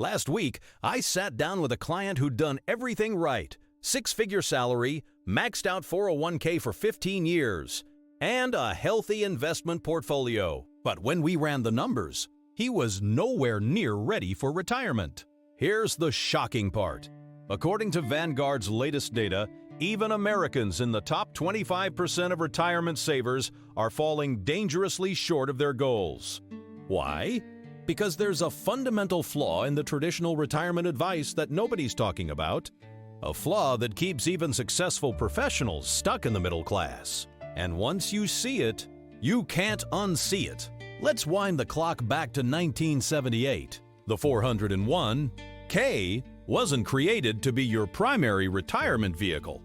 Last week, I sat down with a client who'd done everything right. Six-figure salary, maxed out 401k for 15 years, and a healthy investment portfolio. But when we ran the numbers, he was nowhere near ready for retirement. Here's the shocking part. According to Vanguard's latest data, even Americans in the top 25% of retirement savers are falling dangerously short of their goals. Why? Because there's a fundamental flaw in the traditional retirement advice that nobody's talking about. A flaw that keeps even successful professionals stuck in the middle class. And once you see it, you can't unsee it. Let's wind the clock back to 1978. The 401k wasn't created to be your primary retirement vehicle.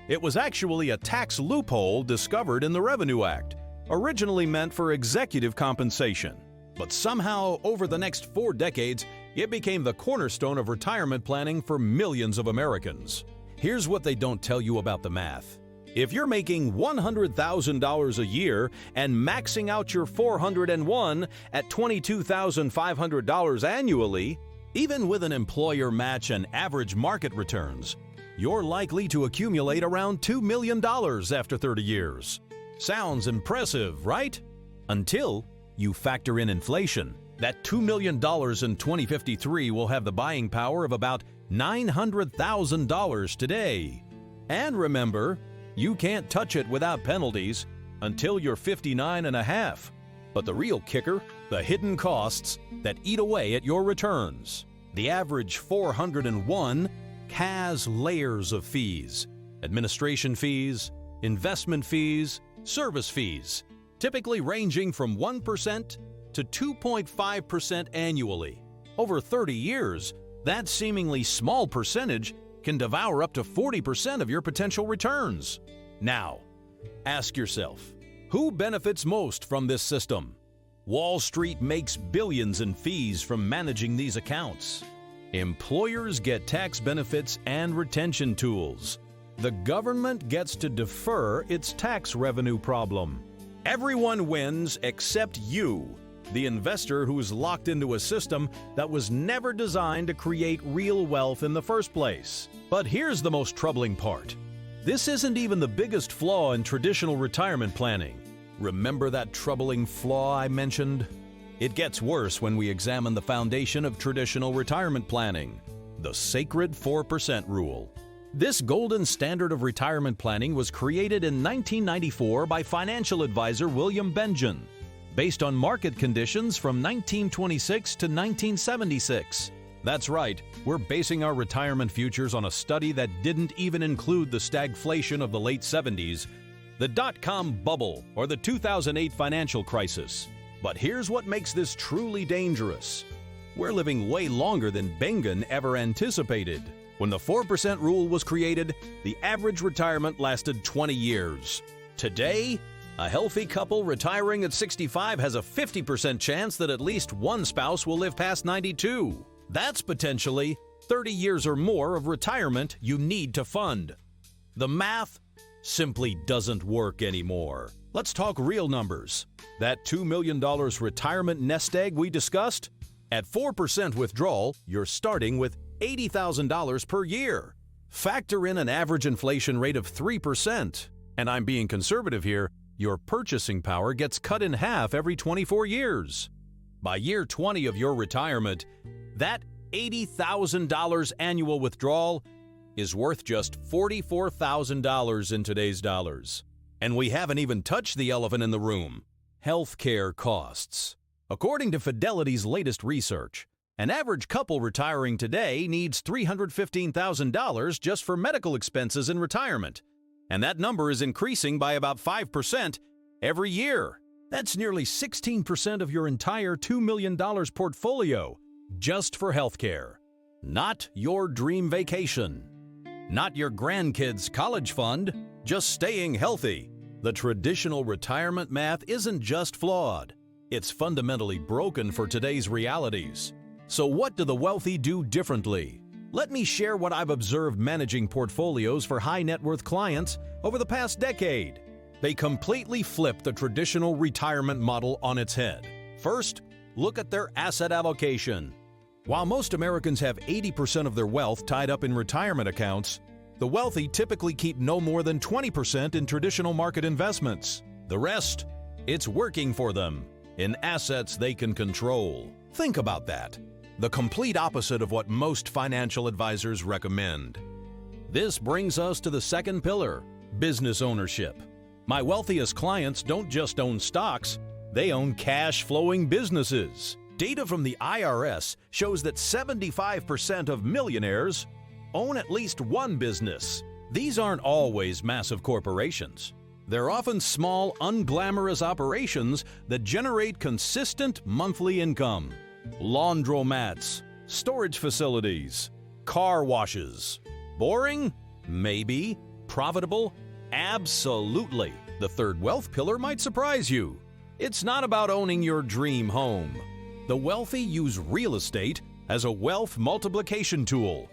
It was actually a tax loophole discovered in the Revenue Act, originally meant for executive compensation. But somehow, over the next 4 decades, it became the cornerstone of retirement planning for millions of Americans. Here's what they don't tell you about the math. If you're making $100,000 a year and maxing out your 401 at $22,500 annually, even with an employer match and average market returns, you're likely to accumulate around $2 million after 30 years. Sounds impressive, right? Until you factor in inflation. That $2 million in 2053 will have the buying power of about $900,000 today. And remember, you can't touch it without penalties until you're 59 and a half. But the real kicker, the hidden costs that eat away at your returns. The average 401 has layers of fees: administration fees, investment fees, service fees, typically ranging from 1% to 2.5% annually. Over 30 years, that seemingly small percentage can devour up to 40% of your potential returns. Now, ask yourself, who benefits most from this system? Wall Street makes billions in fees from managing these accounts. Employers get tax benefits and retention tools. The government gets to defer its tax revenue problem. Everyone wins except you, the investor who's locked into a system that was never designed to create real wealth in the first place. But here's the most troubling part. This isn't even the biggest flaw in traditional retirement planning. Remember that troubling flaw I mentioned? It gets worse when we examine the foundation of traditional retirement planning, the sacred 4% rule. This golden standard of retirement planning was created in 1994 by financial advisor William Bengen, based on market conditions from 1926 to 1976. That's right, we're basing our retirement futures on a study that didn't even include the stagflation of the late 70s, the dot-com bubble, or the 2008 financial crisis. But here's what makes this truly dangerous. We're living way longer than Bengen ever anticipated. When the 4% rule was created, the average retirement lasted 20 years. Today, a healthy couple retiring at 65 has a 50% chance that at least one spouse will live past 92. That's potentially 30 years or more of retirement you need to fund. The math simply doesn't work anymore. Let's talk real numbers. That $2 million retirement nest egg we discussed? At 4% withdrawal, you're starting with $80,000 per year. Factor in an average inflation rate of 3%. And I'm being conservative here, your purchasing power gets cut in half every 24 years. By year 20 of your retirement, that $80,000 annual withdrawal is worth just $44,000 in today's dollars. And we haven't even touched the elephant in the room: healthcare costs. According to Fidelity's latest research, an average couple retiring today needs $315,000 just for medical expenses in retirement. And that number is increasing by about 5% every year. That's nearly 16% of your entire $2 million portfolio just for healthcare. Not your dream vacation. Not your grandkids' college fund. Just staying healthy. The traditional retirement math isn't just flawed. It's fundamentally broken for today's realities. So what do the wealthy do differently? Let me share what I've observed managing portfolios for high net worth clients over the past decade. They completely flip the traditional retirement model on its head. First, look at their asset allocation. While most Americans have 80% of their wealth tied up in retirement accounts, the wealthy typically keep no more than 20% in traditional market investments. The rest, it's working for them in assets they can control. Think about that. The complete opposite of what most financial advisors recommend. This brings us to the second pillar, business ownership. My wealthiest clients don't just own stocks, they own cash-flowing businesses. Data from the IRS shows that 75% of millionaires own at least one business. These aren't always massive corporations. They're often small, unglamorous operations that generate consistent monthly income. Laundromats, storage facilities, car washes. Boring? Maybe. Profitable? Absolutely. The third wealth pillar might surprise you. It's not about owning your dream home. The wealthy use real estate as a wealth multiplication tool.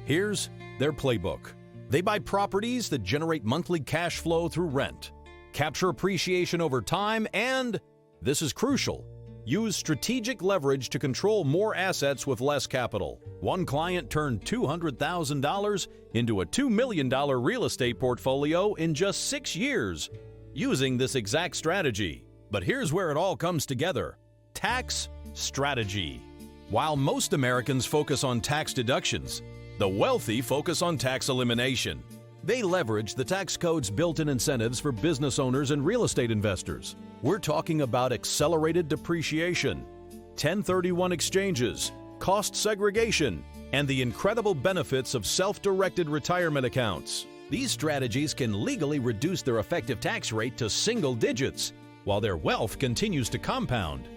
Here's their playbook. They buy properties that generate monthly cash flow through rent, capture appreciation over time, and, this is crucial, use strategic leverage to control more assets with less capital. One client turned $200,000 into a $2 million real estate portfolio in just 6 years, using this exact strategy. But here's where it all comes together. Tax strategy. While most Americans focus on tax deductions, the wealthy focus on tax elimination. They leverage the tax code's built-in incentives for business owners and real estate investors. We're talking about accelerated depreciation, 1031 exchanges, cost segregation, and the incredible benefits of self-directed retirement accounts. These strategies can legally reduce their effective tax rate to single digits, while their wealth continues to compound.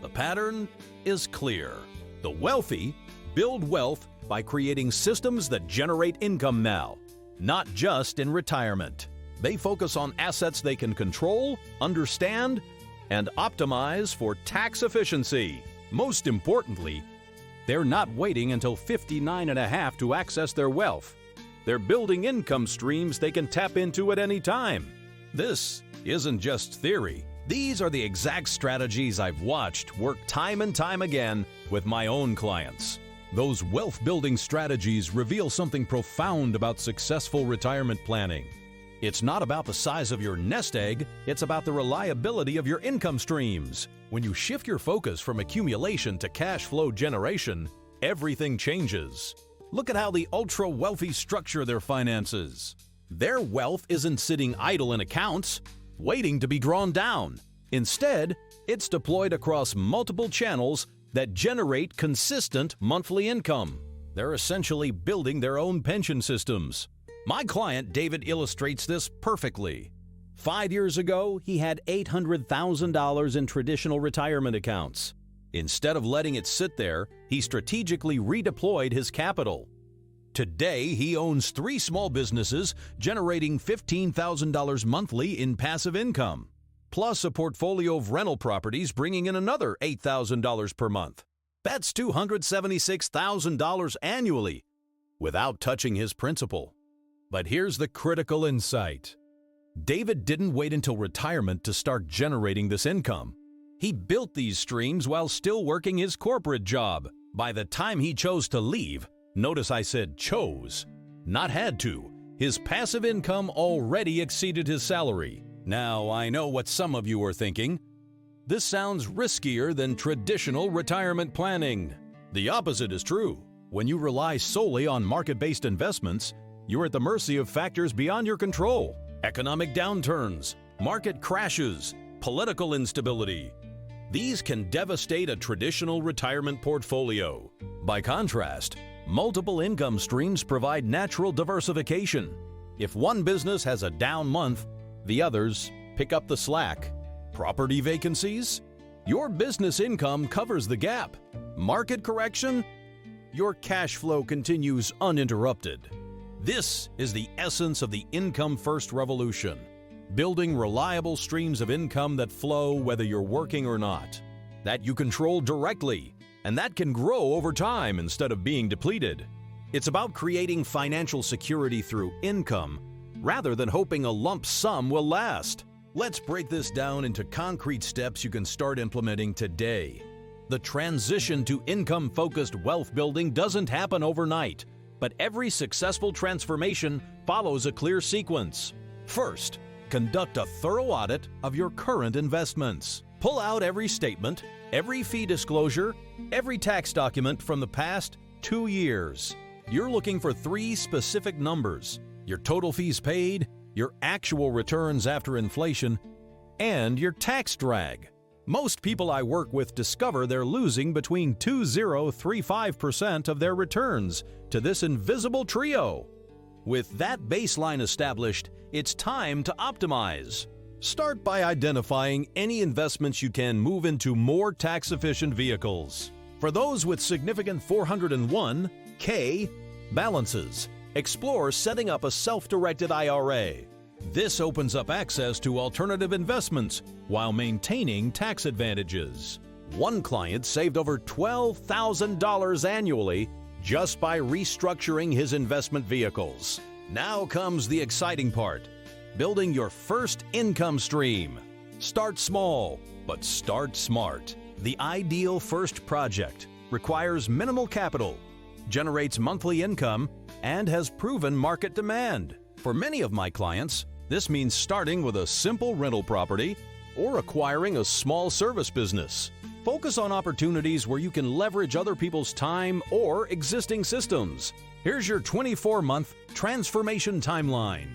The pattern is clear. The wealthy build wealth by creating systems that generate income now, not just in retirement. They focus on assets they can control, understand, and optimize for tax efficiency. Most importantly, they're not waiting until 59 and a half to access their wealth. They're building income streams they can tap into at any time. This isn't just theory. These are the exact strategies I've watched work time and time again with my own clients. Those wealth-building strategies reveal something profound about successful retirement planning. It's not about the size of your nest egg, it's about the reliability of your income streams. When you shift your focus from accumulation to cash flow generation, everything changes. Look at how the ultra-wealthy structure their finances. Their wealth isn't sitting idle in accounts, waiting to be drawn down. Instead, it's deployed across multiple channels that generate consistent monthly income. They're essentially building their own pension systems. My client David illustrates this perfectly. 5 years ago, he had $800,000 in traditional retirement accounts. Instead of letting it sit there, he strategically redeployed his capital. Today, he owns 3 small businesses generating $15,000 monthly in passive income, plus a portfolio of rental properties bringing in another $8,000 per month. That's $276,000 annually without touching his principal. But here's the critical insight. David didn't wait until retirement to start generating this income. He built these streams while still working his corporate job. By the time he chose to leave, notice I said chose, not had to, his passive income already exceeded his salary. Now, I know what some of you are thinking. This sounds riskier than traditional retirement planning. The opposite is true. When you rely solely on market-based investments, you're at the mercy of factors beyond your control. Economic downturns, market crashes, political instability. These can devastate a traditional retirement portfolio. By contrast, multiple income streams provide natural diversification. If one business has a down month, the others pick up the slack. Property vacancies? Your business income covers the gap. Market correction? Your cash flow continues uninterrupted. This is the essence of the income-first revolution. Building reliable streams of income that flow whether you're working or not. That you control directly, and that can grow over time instead of being depleted. It's about creating financial security through income, rather than hoping a lump sum will last. Let's break this down into concrete steps you can start implementing today. The transition to income-focused wealth building doesn't happen overnight, but every successful transformation follows a clear sequence. First, conduct a thorough audit of your current investments. Pull out every statement, every fee disclosure, every tax document from the past 2 years. You're looking for 3 specific numbers: your total fees paid, your actual returns after inflation, and your tax drag. Most people I work with discover they're losing between 20–35% of their returns to this invisible trio. With that baseline established, it's time to optimize. Start by identifying any investments you can move into more tax-efficient vehicles. For those with significant 401(k) balances, explore setting up a self-directed IRA. This opens up access to alternative investments while maintaining tax advantages. One client saved over $12,000 annually just by restructuring his investment vehicles. Now comes the exciting part: building your first income stream. Start small, but start smart. The ideal first project requires minimal capital, generates monthly income, and has proven market demand. For many of my clients, this means starting with a simple rental property or acquiring a small service business. Focus on opportunities where you can leverage other people's time or existing systems. Here's your 24-month transformation timeline.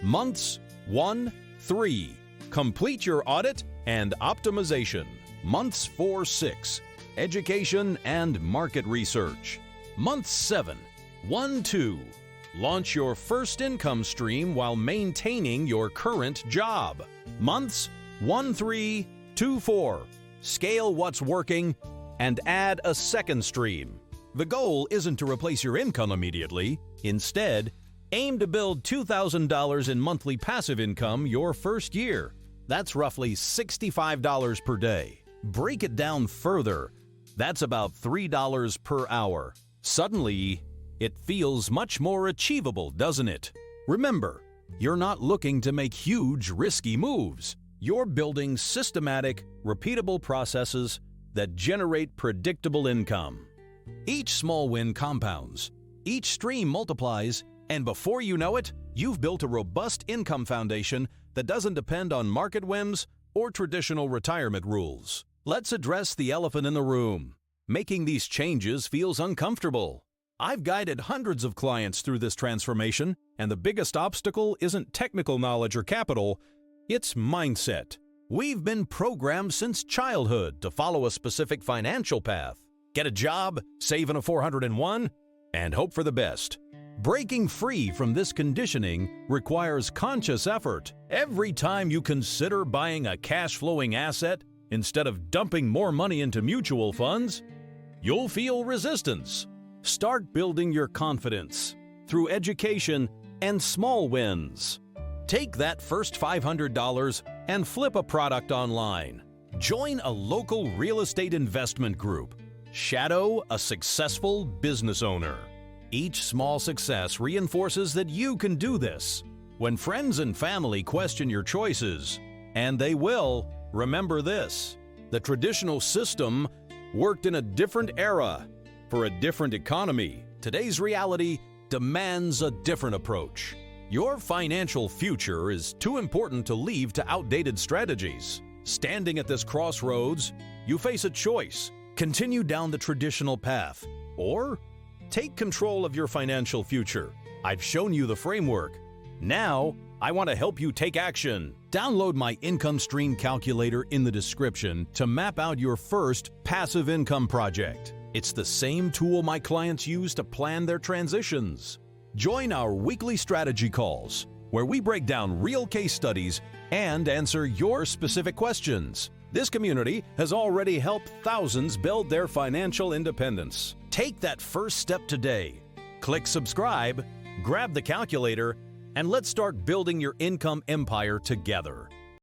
Months 1–3, complete your audit and optimization. Months 4–6, education and market research. Month 7, 1–2, launch your first income stream while maintaining your current job. Months 1–3–4, scale what's working and add a second stream. The goal isn't to replace your income immediately. Instead, aim to build $2,000 in monthly passive income your first year. That's roughly $65 per day. Break it down further. That's about $3 per hour. Suddenly, it feels much more achievable, doesn't it? Remember, you're not looking to make huge, risky moves. You're building systematic, repeatable processes that generate predictable income. Each small win compounds, each stream multiplies, and before you know it, you've built a robust income foundation that doesn't depend on market whims or traditional retirement rules. Let's address the elephant in the room. Making these changes feels uncomfortable. I've guided hundreds of clients through this transformation, and the biggest obstacle isn't technical knowledge or capital, it's mindset. We've been programmed since childhood to follow a specific financial path. Get a job, save in a 401, and hope for the best. Breaking free from this conditioning requires conscious effort. Every time you consider buying a cash-flowing asset instead of dumping more money into mutual funds, you'll feel resistance. Start building your confidence through education and small wins. Take that first $500 and flip a product online. Join a local real estate investment group. Shadow a successful business owner. Each small success reinforces that you can do this. When friends and family question your choices, and they will, remember this: the traditional system worked in a different era for a different economy. Today's reality demands a different approach. Your financial future is too important to leave to outdated strategies. Standing at this crossroads, you face a choice: continue down the traditional path, or take control of your financial future. I've shown you the framework. Now, I want to help you take action. Download my income stream calculator in the description to map out your first passive income project. It's the same tool my clients use to plan their transitions. Join our weekly strategy calls, where we break down real case studies and answer your specific questions. This community has already helped thousands build their financial independence. Take that first step today. Click subscribe, grab the calculator, and let's start building your income empire together.